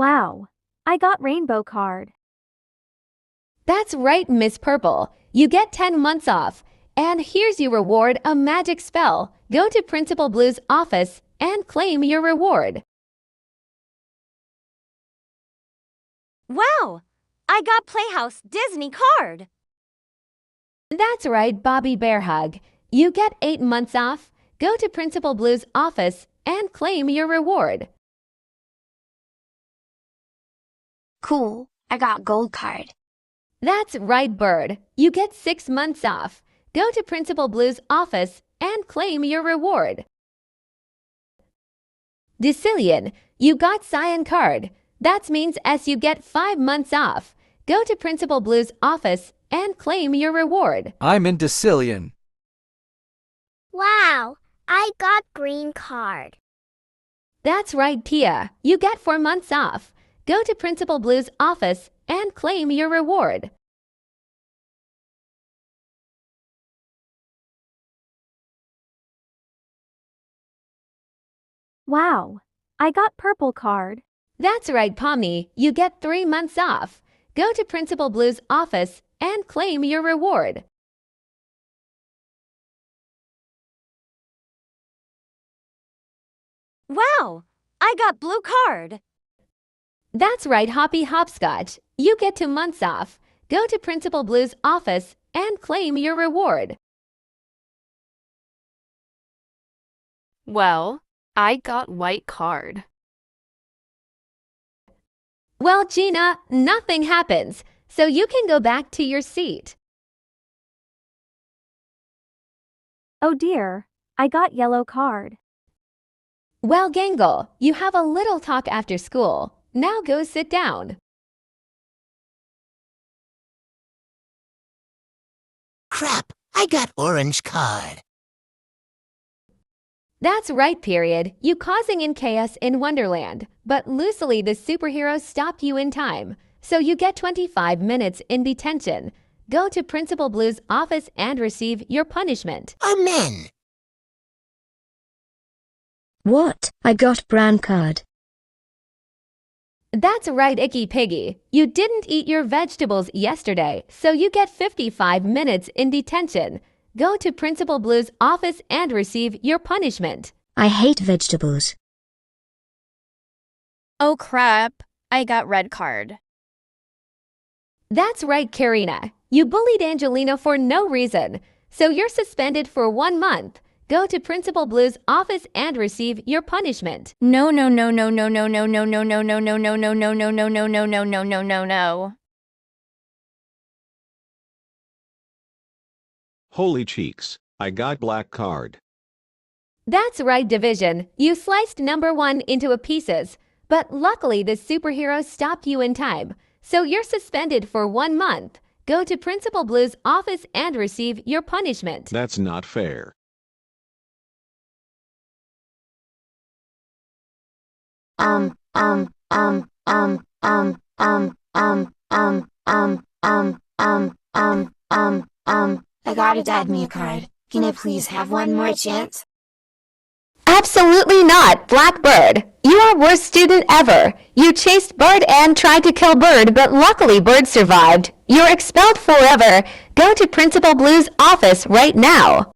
Wow, I got rainbow card. That's right, Miss Purple. You get 10 months off. And here's your reward, a magic spell. Go to Principal Blue's office and claim your reward. Wow, I got Playhouse Disney card. That's right, Bobby Bear Hug. You get 8 months off. Go to Principal Blue's office and claim your reward. Cool, I got gold card. That's right, Bird. You get 6 months off. Go to Principal Blue's office and claim your reward. Decillion, you got Cyan card. That means as you get 5 months off. Go to Principal Blue's office and claim your reward. I'm in Decillion. Wow, I got green card. That's right, Tia. You get 4 months off. Go to Principal Blue's office and claim your reward. Wow, I got purple card. That's right, Pomni. You get 3 months off. Go to Principal Blue's office and claim your reward. Wow, I got blue card. That's right, Hoppy Hopscotch. You get 2 months off. Go to Principal Blue's office and claim your reward. Well, I got white card. Well, Gina, nothing happens, so you can go back to your seat. Oh dear, I got yellow card. Well, Gangle, you have a little talk after school. Now go sit down. Crap, I got orange card. That's right, Period. You causing in chaos in Wonderland. But luckily the superheroes stopped you in time. So you get 25 minutes in detention. Go to Principal Blue's office and receive your punishment. Amen. What? I got brown card. That's right, Icky Piggy. You didn't eat your vegetables yesterday, so you get 55 minutes in detention. Go to Principal Blue's office and receive your punishment. I hate vegetables. Oh crap, I got red card. That's right, Karina. You bullied Angelina for no reason, so you're suspended for 1 month. Go to Principal Blue's office and receive your punishment. No. Holy cheeks, I got black card. That's right, Division. You sliced number 1 into pieces, but luckily the superheroes stopped you in time, so you're suspended for 1 month. Go to Principal Blue's office and receive your punishment. That's not fair. I got a dad me card. Can I please have one more chance? Absolutely not, Blackbird. You are worst student ever. You chased Bird and tried to kill Bird, but luckily Bird survived. You're expelled forever. Go to Principal Blue's office right now.